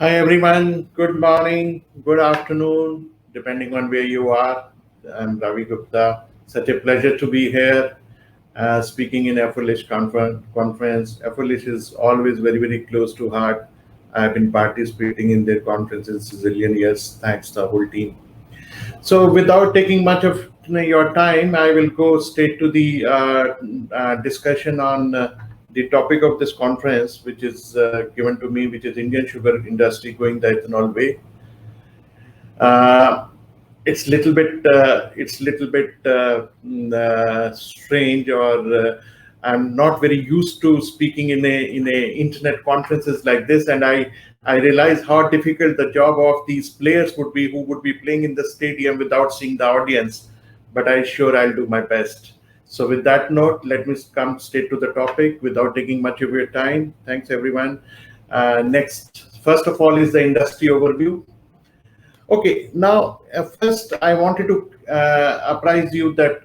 Hi everyone, good morning, good afternoon, depending on where you are. I'm Ravi Gupta. Such a pleasure to be here speaking in FLICHT conference. FLICHT is always very, very close to heart. I've been participating in their conferences a zillion years. Thanks to the whole team. So without taking much of your time, I will go straight to the discussion on the topic of this conference, which is given to me, which is Indian sugar industry going the ethanol way. Uh, it's little bit strange, or I'm not very used to speaking in a internet conferences like this, and I realize how difficult the job of these players would be, who would be playing in the stadium without seeing the audience. But I'll do my best. So with that note, let me come straight to the topic without taking much of your time. Thanks everyone. Next, first of all, is the industry overview. Okay, now first I wanted to apprise you that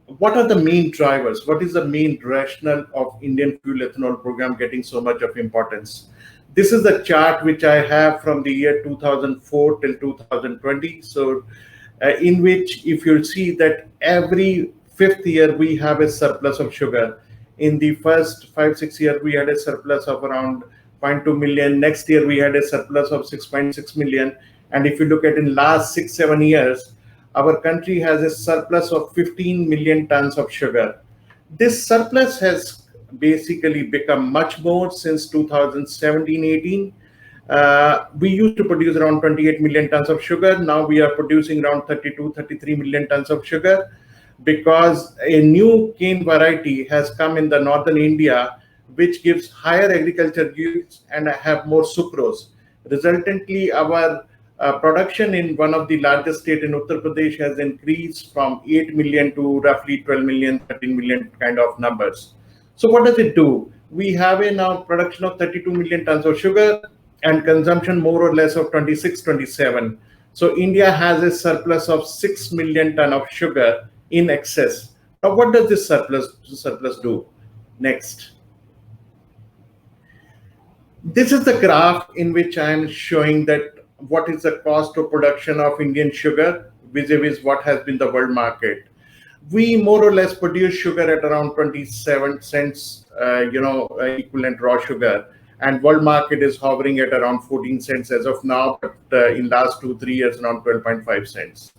what are the main drivers? What is the main rationale of Indian fuel ethanol program getting so much of importance? This is the chart which I have from the year 2004 till 2020. So, in which if you see that every fifth year we have a surplus of sugar. In the first 5-6 years we had a surplus of around 0.2 million. Next year we had a surplus of 6.6 million. And if you look at in last 6-7 years, our country has a surplus of 15 million tons of sugar. This surplus has basically become much more since 2017-18. We used to produce around 28 million tons of sugar. Now we are producing around 32-33 million tons of sugar, because a new cane variety has come in the northern India, which gives higher agriculture yields and have more sucrose. Resultantly, our production in one of the largest states in Uttar Pradesh has increased from 8 million to roughly 12 million, 13 million kind of numbers. So what does it do? We have a now production of 32 million tons of sugar and consumption more or less of 26, 27. So India has a surplus of 6 million ton of sugar in excess. Now what does this surplus do? Next. This is the graph in which I am showing that what is the cost of production of Indian sugar vis-a-vis what has been the world market. We more or less produce sugar at around 27 cents, equivalent raw sugar, and world market is hovering at around 14 cents as of now, but in last 2-3 years around 12.5 cents.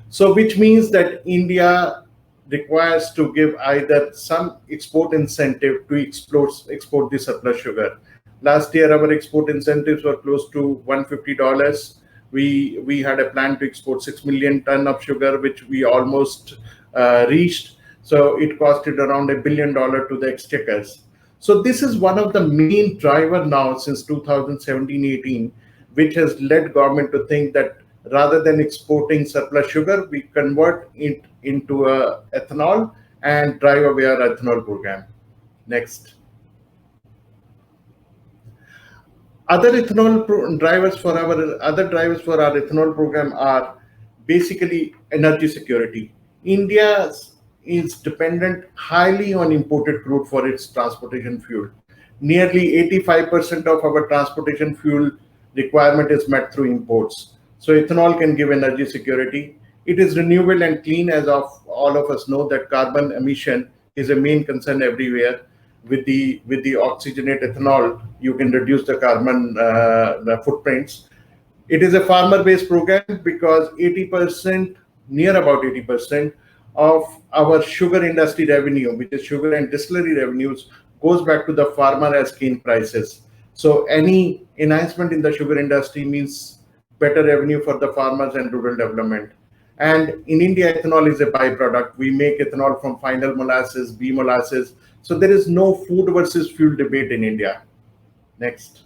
So which means that India requires to give either some export incentive to export the surplus sugar. Last year, our export incentives were close to $150. We had a plan to export 6 million ton of sugar, which we almost reached. So it costed around $1 billion to the exchequers. So this is one of the main driver now since 2017-18, which has led government to think that rather than exporting surplus sugar, we convert it into ethanol and drive away our ethanol program. Next. Other drivers for our ethanol program are basically energy security. India is dependent highly on imported crude for its transportation fuel. Nearly 85% of our transportation fuel requirement is met through imports. So ethanol can give energy security. It is renewable and clean, as of all of us know that carbon emission is a main concern everywhere. With the oxygenate ethanol, you can reduce the carbon footprints. It is a farmer-based program because 80%, near about 80% of our sugar industry revenue, which is sugar and distillery revenues, goes back to the farmer as cane prices. So any enhancement in the sugar industry means better revenue for the farmers and rural development. And in India, ethanol is a byproduct. We make ethanol from final molasses, bee molasses. So there is no food versus fuel debate in India. Next.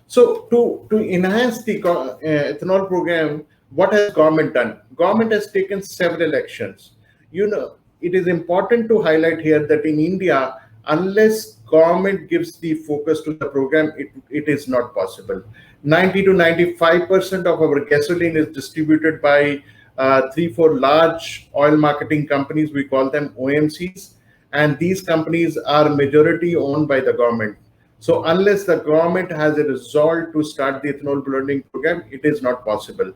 So to enhance the ethanol program, what has government done? Government has taken several actions. It is important to highlight here that in India, unless government gives the focus to the program, it is not possible. 90 to 95% of our gasoline is distributed by 3-4 large oil marketing companies. We call them OMCs, and these companies are majority owned by the government. So unless the government has a resolve to start the ethanol blending program, it is not possible.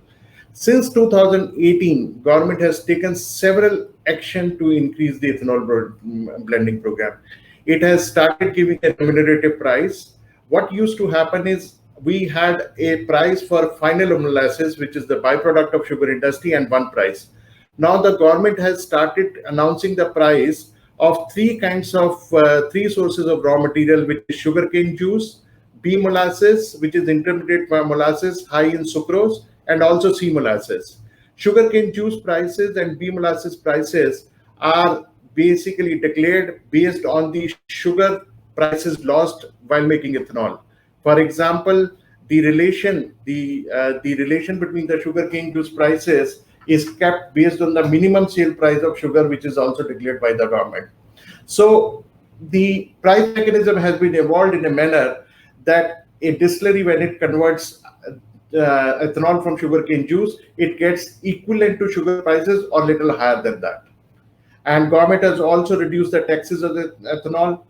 Since 2018, government has taken several action to increase the ethanol blending program. It has started giving a remunerative price. What used to happen is we had a price for final molasses, which is the byproduct of sugar industry, and one price. Now the government has started announcing the price of three sources of raw material, which is sugarcane juice, B molasses, which is intermediate molasses high in sucrose, and also C molasses. Sugarcane juice prices and B molasses prices are basically declared based on the sugar prices lost while making ethanol. For example, the relation between the sugarcane juice prices is kept based on the minimum sale price of sugar, which is also declared by the government. So the price mechanism has been evolved in a manner that a distillery, when it converts ethanol from sugarcane juice, it gets equivalent to sugar prices or little higher than that. And government has also reduced the taxes of the ethanol.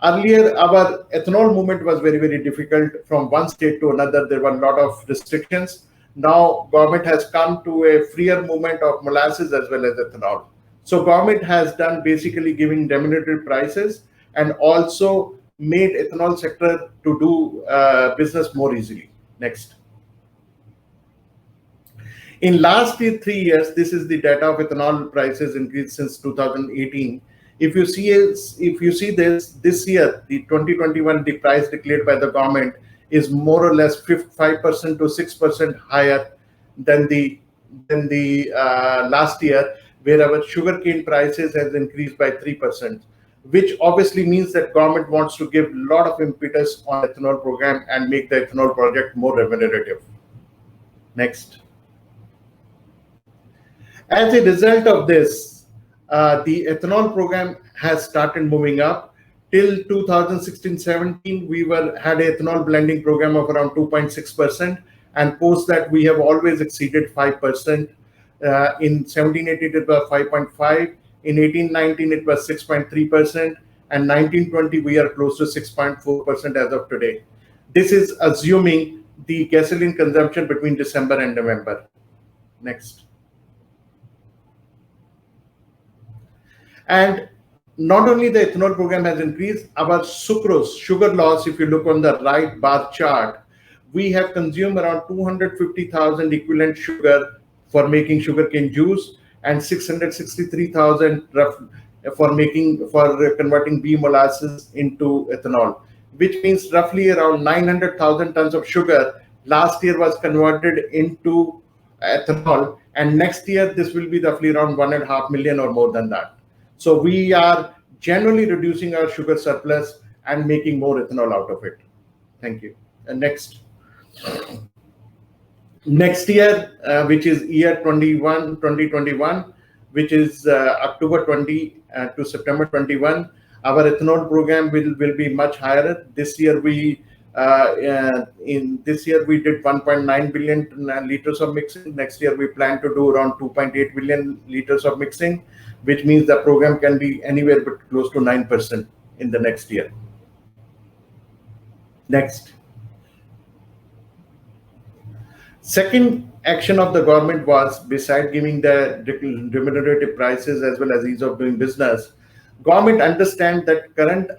Earlier, our ethanol movement was very, very difficult from one state to another. There were a lot of restrictions. Now, government has come to a freer movement of molasses as well as ethanol. So government has done basically giving remunerative prices and also made ethanol sector to do business more easily. Next. In last 3 years, this is the data of ethanol prices increased since 2018. If you see this year, the 2021, the price declared by the government is more or less 5% to 6% higher than the last year, where our sugarcane prices has increased by 3%, which obviously means that government wants to give a lot of impetus on ethanol program and make the ethanol project more remunerative. Next. As a result of this, the ethanol program has started moving up. Till 2016-17, we had an ethanol blending program of around 2.6%, and post that we have always exceeded 5%. In 17-18, it was 5.5. In 18-19, it was 6.3%, and 19-20, we are close to 6.4% as of today. This is assuming the gasoline consumption between December and November. Next. And not only the ethanol program has increased, our sucrose, sugar loss, if you look on the right bar chart, we have consumed around 250,000 equivalent sugar for making sugarcane juice and 663,000 for converting B molasses into ethanol, which means roughly around 900,000 tons of sugar last year was converted into ethanol, and next year this will be roughly around 1.5 million or more than that. So we are generally reducing our sugar surplus and making more ethanol out of it. Thank you. And next year, which is year 2021, which is October 20 to September 21, our ethanol program will be much higher. This year we did 1.9 billion liters of mixing. Next year we plan to do around 2.8 billion liters of mixing, which means the program can be anywhere but close to 9% in the next year. Next. Second action of the government was, beside giving the remunerative prices as well as ease of doing business, government understands that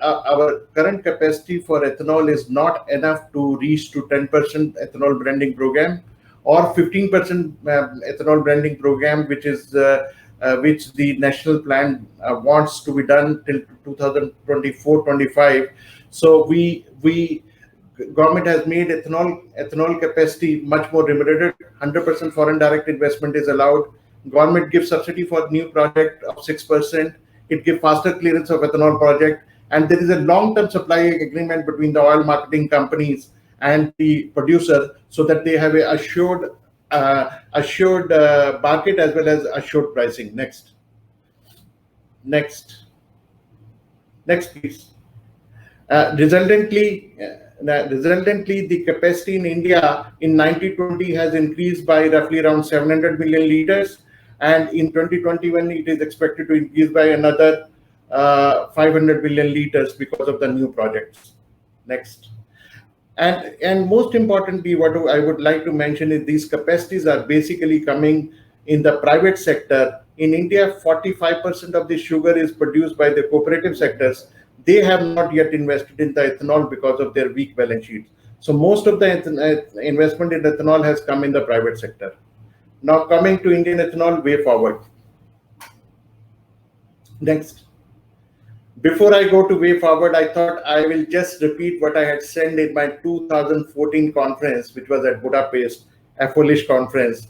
our current capacity for ethanol is not enough to reach to 10% ethanol blending program or 15% ethanol blending program, which the national plan wants to be done till 2024-25. So government has made ethanol capacity much more remunerative. 100% foreign direct investment is allowed. Government gives subsidy for new project of 6%. It gives faster clearance of ethanol project, and there is a long-term supply agreement between the oil marketing companies and the producer, so that they have a assured market as well as assured pricing. Next, please. Resultantly, the capacity in India in 1920 has increased by roughly around 700 million liters, and in 2021 it is expected to increase by another 500 million liters because of the new projects. Next. And most importantly, what I would like to mention is these capacities are basically coming in the private sector. In India, 45% of the sugar is produced by the cooperative sectors. They have not yet invested in the ethanol because of their weak balance sheets. So most of the investment in ethanol has come in the private sector. Now coming to Indian ethanol, way forward. Next. Before I go to way forward, I thought I will just repeat what I had said in my 2014 conference, which was at Budapest, a Polish conference.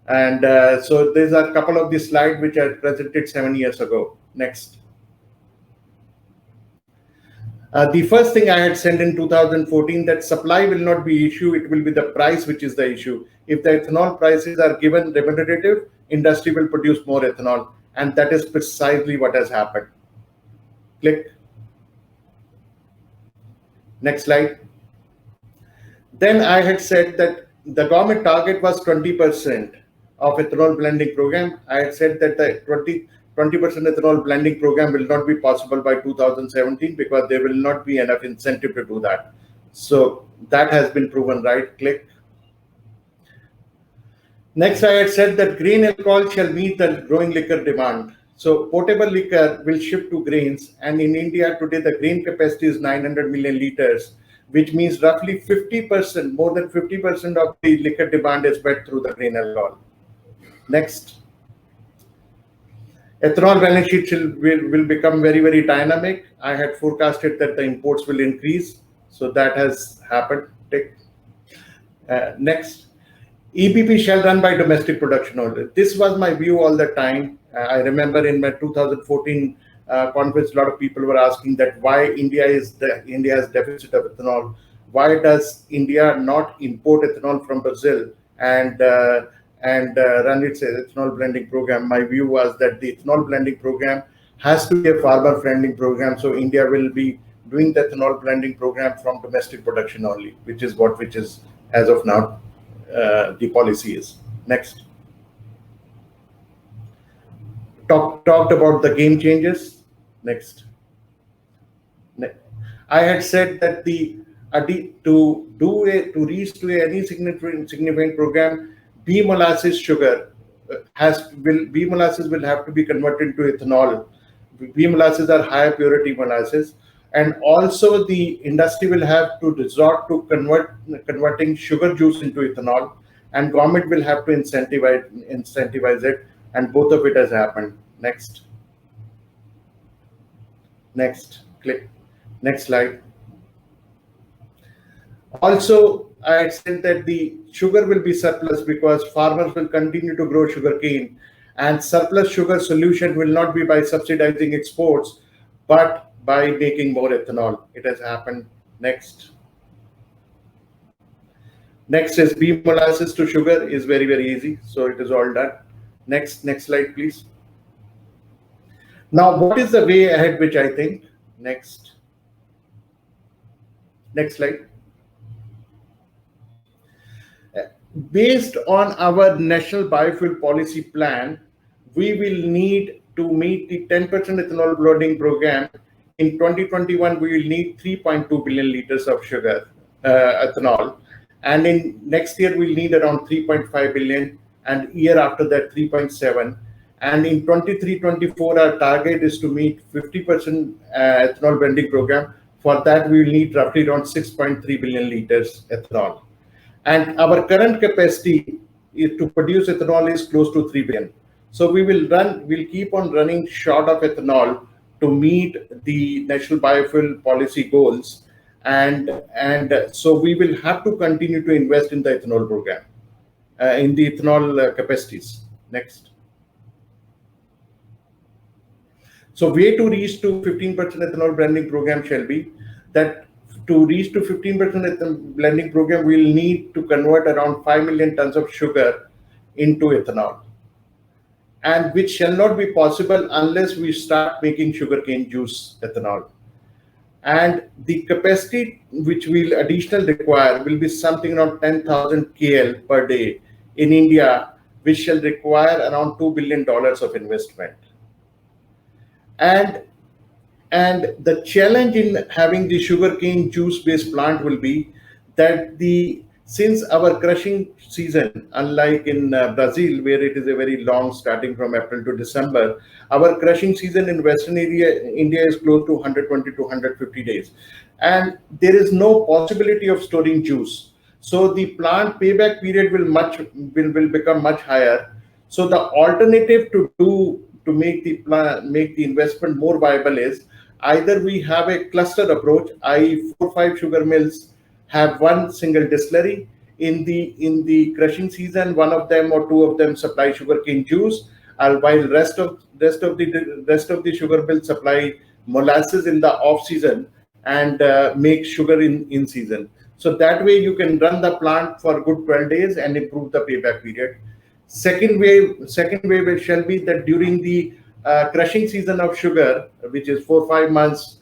And so there's a couple of the slides which I presented 7 years ago. Next. The first thing I had said in 2014 that supply will not be issue, it will be the price which is the issue. If the ethanol prices are given remunerative, industry will produce more ethanol. And that is precisely what has happened. Click. Next slide. Then I had said that the government target was 20% of ethanol blending program. I had said that the 20% ethanol blending program will not be possible by 2017 because there will not be enough incentive to do that. So that has been proven right. Click. Next, I had said that grain alcohol shall meet the growing liquor demand. So potable liquor will shift to grains, and in India today the grain capacity is 900 million liters, which means roughly 50%, more than 50% of the liquor demand is met through the grain alcohol. Next. Ethanol balance sheet will become very, very dynamic. I had forecasted that the imports will increase, so that has happened. Next. EBP shall run by domestic production only. This was my view all the time. I remember in my 2014 conference, a lot of people were asking that why India has deficit of ethanol. Why does India not import ethanol from Brazil and run its ethanol blending program? My view was that the ethanol blending program has to be a farmer-friendly program. So India will be doing the ethanol blending program from domestic production only, which is as of now the policy is. Next. Talked about the game changes. Next. I had said that to reach to any significant program, bee molasses sugar bee molasses will have to be converted to ethanol. Bee molasses are higher purity molasses, and also the industry will have to resort to converting sugar juice into ethanol, and government will have to incentivize it, and both of it has happened. Next. Click. Next slide. Also, I had said that the sugar will be surplus because farmers will continue to grow sugarcane, and surplus sugar solution will not be by subsidizing exports, but by making more ethanol. It has happened. Next. Next is bee molasses to sugar is very, very easy. So it is all done. Next slide, please. Now, what is the way ahead, which I think? Next slide. Based on our national biofuel policy plan, we will need to meet the 10% ethanol blending program. In 2021, we will need 3.2 billion liters of sugar, ethanol. And in next year, we'll need around 3.5 billion, and year after that, 3.7. And in 23-24, our target is to meet 50% ethanol blending program. For that, we will need roughly around 6.3 billion liters ethanol. And our current capacity to produce ethanol is close to 3 billion. So we'll keep on running short of ethanol to meet the national biofuel policy goals. And so we will have to continue to invest in the ethanol program, in the ethanol capacities. Next. So way to reach to 15% ethanol blending program shall be that to reach to 15% ethanol blending program, we'll need to convert around 5 million tons of sugar into ethanol, and which shall not be possible unless we start making sugarcane juice ethanol. And the capacity which we'll additional require will be something around 10,000 KL per day in India, which shall require around $2 billion of investment. And And the challenge in having the sugarcane juice-based plant will be that since our crushing season, unlike in Brazil, where it is a very long, starting from April to December, our crushing season in Western India is close to 120 to 150 days, and there is no possibility of storing juice. So the plant payback period will become much higher. So the alternative to make the investment more viable is either we have a cluster approach, i.e., 4 or 5 sugar mills have one single distillery. In the crushing season, one of them or two of them supply sugarcane juice, while rest of the sugar mills supply molasses in the off season and make sugar in season. So that way you can run the plant for good 12 days and improve the payback period. Second way shall be that during the crushing season of sugar, which is 4 or 5 months,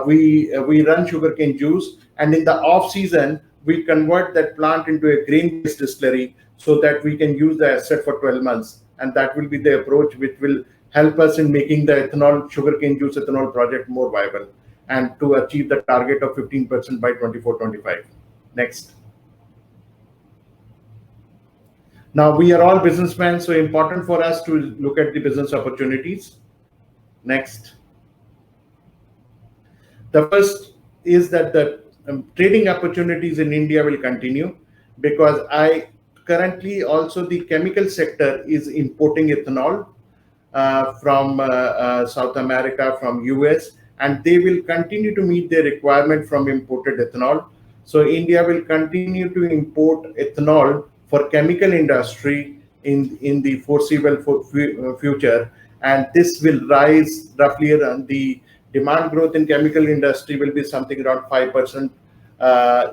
we run sugarcane juice, and in the off season we convert that plant into a grain-based distillery so that we can use the asset for 12 months, and that will be the approach which will help us in making the sugarcane juice ethanol project more viable and to achieve the target of 15% by 24-25. Next. Now, we are all businessmen, so important for us to look at the business opportunities. Next. The first is that the trading opportunities in India will continue, because currently also the chemical sector is importing ethanol from South America, from US, and they will continue to meet their requirement from imported ethanol. So India will continue to import ethanol for chemical industry in the foreseeable future, and this will rise roughly around the demand growth in chemical industry will be something around 5%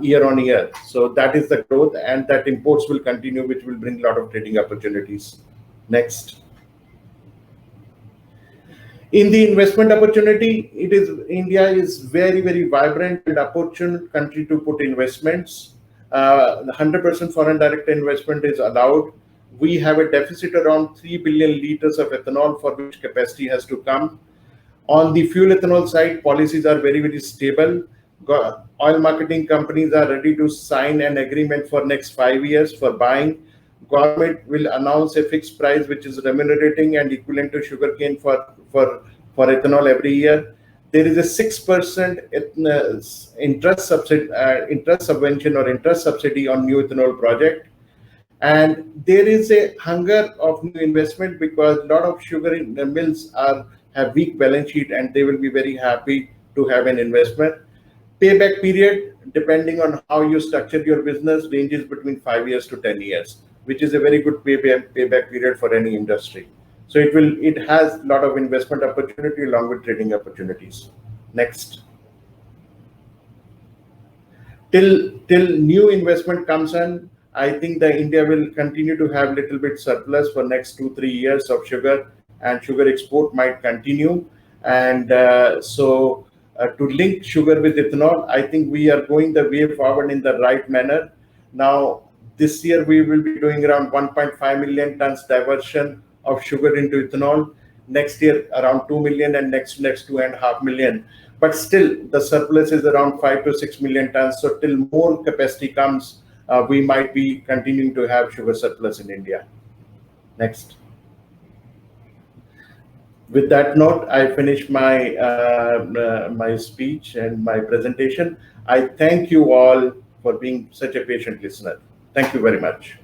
year on year. So that is the growth, and that imports will continue, which will bring a lot of trading opportunities. Next. In the investment opportunity, India is very, very vibrant and opportune country to put investments. 100% foreign direct investment is allowed. We have a deficit around 3 billion liters of ethanol, for which capacity has to come. On the fuel ethanol side, policies are very, very stable. Oil marketing companies are ready to sign an agreement for next 5 years for buying. Government will announce a fixed price which is remunerating and equivalent to sugarcane for ethanol every year. There is a 6% interest subvention or interest subsidy on new ethanol project. And there is a hunger of new investment, because a lot of sugar mills have weak balance sheet, and they will be very happy to have an investment. Payback period, depending on how you structure your business, ranges between 5 years to 10 years, which is a very good payback period for any industry. So it has a lot of investment opportunity along with trading opportunities. Next. Till new investment comes in, I think that India will continue to have little bit surplus for next 2-3 years of sugar, and sugar export might continue. And to link sugar with ethanol, I think we are going the way forward in the right manner. Now, this year we will be doing around 1.5 million tons diversion of sugar into ethanol. Next year around 2 million, and next 2.5 million. But still, the surplus is around 5 to 6 million tons. So till more capacity comes, we might be continuing to have sugar surplus in India. Next. With that note, I finish my my speech and my presentation. I thank you all for being such a patient listener. Thank you very much.